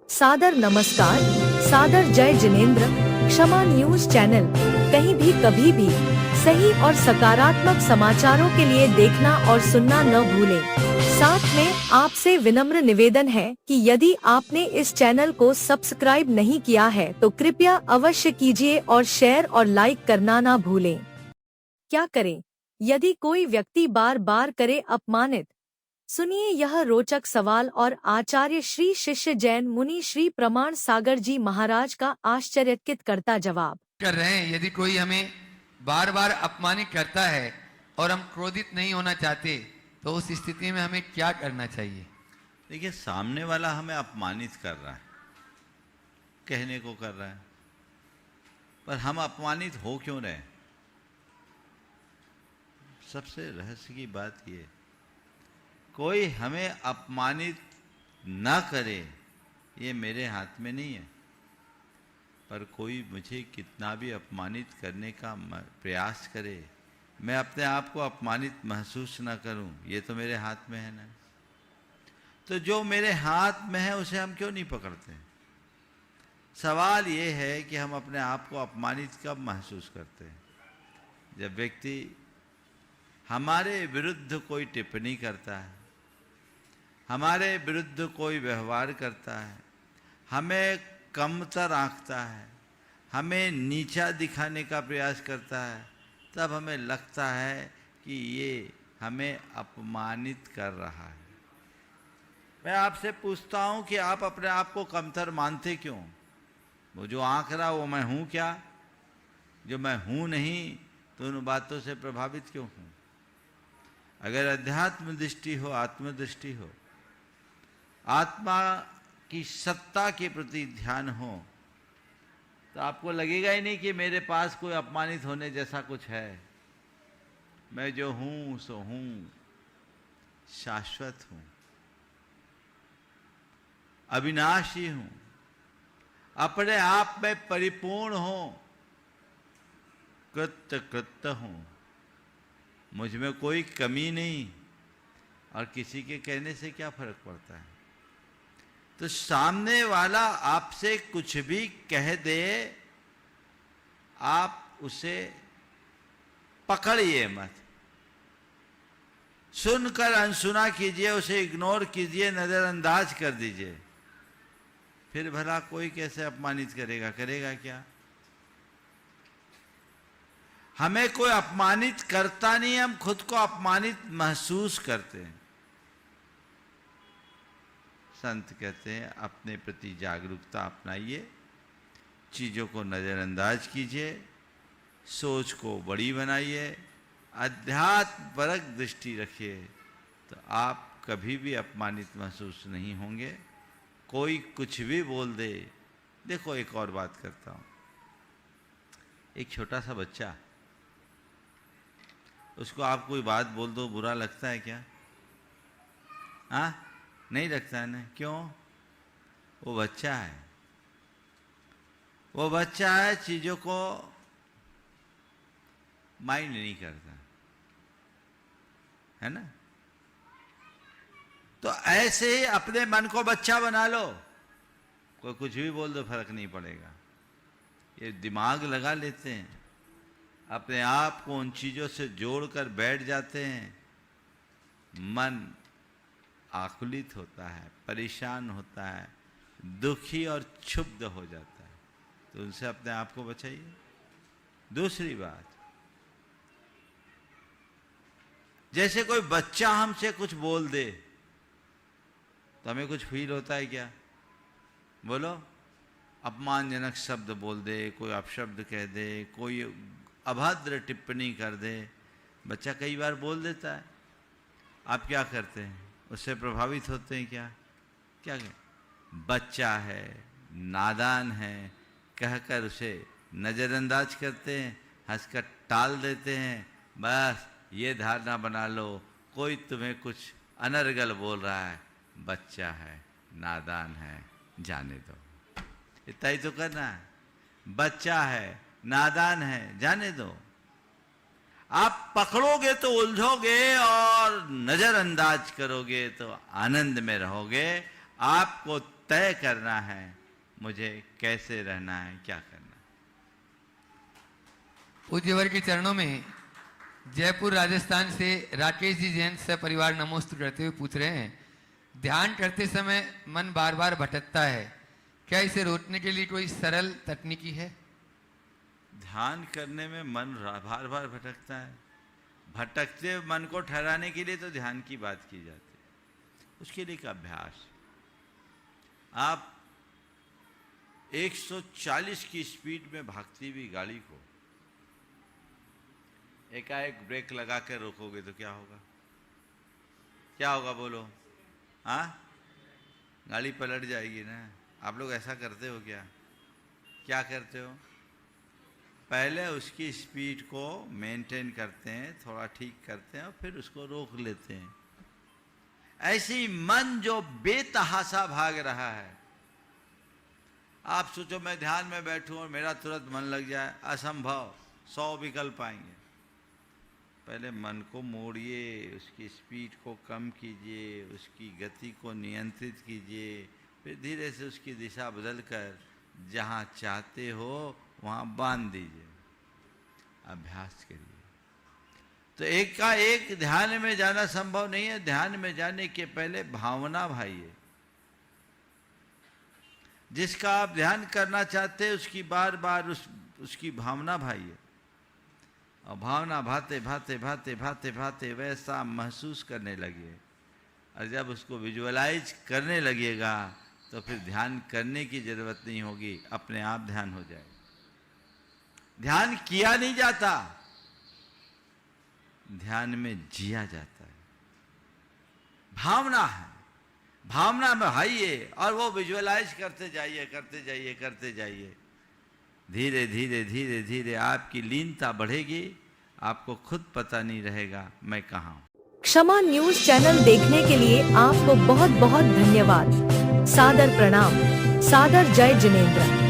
सादर नमस्कार, सादर जय जिनेंद्र। क्षमा न्यूज चैनल कहीं भी कभी भी सही और सकारात्मक समाचारों के लिए देखना और सुनना न भूलें। साथ में आपसे विनम्र निवेदन है कि यदि आपने इस चैनल को सब्सक्राइब नहीं किया है तो कृपया अवश्य कीजिए और शेयर और लाइक करना ना भूलें। क्या करें यदि कोई व्यक्ति बार बार करे अपमानित? सुनिए यह रोचक सवाल और आचार्य श्री शिष्य जैन मुनि श्री प्रमाण सागर जी महाराज का आश्चर्यचकित करता जवाब। कर रहे हैं, यदि कोई हमें बार बार अपमानित करता है और हम क्रोधित नहीं होना चाहते तो उस स्थिति में हमें क्या करना चाहिए? देखिए, सामने वाला हमें अपमानित कर रहा है, कहने को कर रहा है, पर हम अपमानित हो क्यों रहे? सबसे रहस्य की बात ये, कोई हमें अपमानित ना करे ये मेरे हाथ में नहीं है, पर कोई मुझे कितना भी अपमानित करने का प्रयास करे, मैं अपने आप को अपमानित महसूस ना करूं, ये तो मेरे हाथ में है ना। तो जो मेरे हाथ में है उसे हम क्यों नहीं पकड़ते? सवाल ये है कि हम अपने आप को अपमानित कब महसूस करते हैं? जब व्यक्ति हमारे विरुद्ध कोई टिप्पणी करता है, हमारे विरुद्ध कोई व्यवहार करता है, हमें कमतर आंकता है, हमें नीचा दिखाने का प्रयास करता है, तब हमें लगता है कि ये हमें अपमानित कर रहा है। मैं आपसे पूछता हूं कि आप अपने आप को कमतर मानते क्यों? वो जो आंक रहा वो मैं हूं क्या? जो मैं हूं नहीं तो उन बातों से प्रभावित क्यों हूं? अगर अध्यात्म दृष्टि हो, आत्मदृष्टि हो, आत्मा की सत्ता के प्रति ध्यान हो, तो आपको लगेगा ही नहीं कि मेरे पास कोई अपमानित होने जैसा कुछ है। मैं जो हूं सो हूं, शाश्वत हूं, अविनाशी हूं, अपने आप में परिपूर्ण हूं, कृत्य कृत्य हूं, मुझ में कोई कमी नहीं, और किसी के कहने से क्या फर्क पड़ता है? तो सामने वाला आपसे कुछ भी कह दे, आप उसे पकड़िए मत, सुनकर अनसुना कीजिए, उसे इग्नोर कीजिए, नजरअंदाज कर दीजिए। फिर भला कोई कैसे अपमानित करेगा? करेगा क्या? हमें कोई अपमानित करता नहीं, हम खुद को अपमानित महसूस करते हैं। संत कहते हैं अपने प्रति जागरूकता अपनाइए, चीज़ों को नज़रअंदाज कीजिए, सोच को बड़ी बनाइए, अध्यात्मपरक दृष्टि रखिए, तो आप कभी भी अपमानित महसूस नहीं होंगे। कोई कुछ भी बोल दे। देखो, एक और बात करता हूँ। एक छोटा सा बच्चा, उसको आप कोई बात बोल दो, बुरा लगता है क्या? हाँ, नहीं लगता है ना? क्यों? वो बच्चा है, वो बच्चा है, चीजों को माइंड नहीं करता है ना। तो ऐसे ही अपने मन को बच्चा बना लो, कोई कुछ भी बोल दो फर्क नहीं पड़ेगा। ये दिमाग लगा लेते हैं, अपने आप को उन चीजों से जोड़कर बैठ जाते हैं, मन आकुलित होता है, परेशान होता है, दुखी और क्षुब्ध हो जाता है। तो उनसे अपने आप को बचाइए। दूसरी बात, जैसे कोई बच्चा हमसे कुछ बोल दे तो हमें कुछ फील होता है क्या? बोलो, अपमानजनक शब्द बोल दे, कोई अपशब्द कह दे, कोई अभद्र टिप्पणी कर दे, बच्चा कई बार बोल देता है। आप क्या करते हैं? उससे प्रभावित होते हैं क्या? क्या कहें? बच्चा है, नादान है कहकर उसे नज़रअंदाज करते हैं, हंसकर टाल देते हैं। बस ये धारणा बना लो, कोई तुम्हें कुछ अनर्गल बोल रहा है, बच्चा है, नादान है, जाने दो। इतना ही तो करना है। बच्चा है, नादान है, जाने दो। आप पकड़ोगे तो उलझोगे और नजरअंदाज करोगे तो आनंद में रहोगे। आपको तय करना है मुझे कैसे रहना है, क्या करना है। पूज्यवर के चरणों में जयपुर राजस्थान से राकेश जी जैन सपरिवार नमोस्तु करते हुए पूछ रहे हैं, ध्यान करते समय मन बार बार भटकता है, क्या इसे रोकने के लिए कोई सरल तकनीकी है? ध्यान करने में मन बार बार भटकता है। भटकते मन को ठहराने के लिए तो ध्यान की बात की जाती है। उसके लिए एक अभ्यास। आप 140 की स्पीड में भागती हुई गाड़ी को एकाएक ब्रेक लगा कर रोकोगे तो क्या होगा? क्या होगा बोलो? हाँ, गाड़ी पलट जाएगी ना। आप लोग ऐसा करते हो क्या? क्या करते हो? पहले उसकी स्पीड को मेंटेन करते हैं, थोड़ा ठीक करते हैं और फिर उसको रोक लेते हैं। ऐसे ही मन जो बेतहासा भाग रहा है, आप सोचो मैं ध्यान में बैठूं और मेरा तुरंत मन लग जाए, असंभव। 100 विकल्प आएंगे। पहले मन को मोड़िए, उसकी स्पीड को कम कीजिए, उसकी गति को नियंत्रित कीजिए, फिर धीरे से उसकी दिशा बदलकर जहाँ चाहते हो वहाँ बांध दीजिए। अभ्यास करिए। तो एक का एक ध्यान में जाना संभव नहीं है। ध्यान में जाने के पहले भावना भाइये, जिसका आप ध्यान करना चाहते हैं उसकी बार बार उसकी भावना भाइये, और भावना भाते भाते भाते भाते भाते वैसा महसूस करने लगिए। और जब उसको विजुअलाइज करने लगिएगा तो फिर ध्यान करने की जरूरत नहीं होगी, अपने आप ध्यान हो जाएगा। ध्यान किया नहीं जाता, ध्यान में जिया जाता है। भावना है, भावना में आइए और वो विजुअलाइज करते जाइए, करते जाइए, करते जाइए। धीरे धीरे धीरे धीरे आपकी लीनता बढ़ेगी, आपको खुद पता नहीं रहेगा मैं कहाँ हूं। क्षमा न्यूज चैनल देखने के लिए आपको बहुत बहुत धन्यवाद। सादर प्रणाम। सादर जय जिनेंद्र।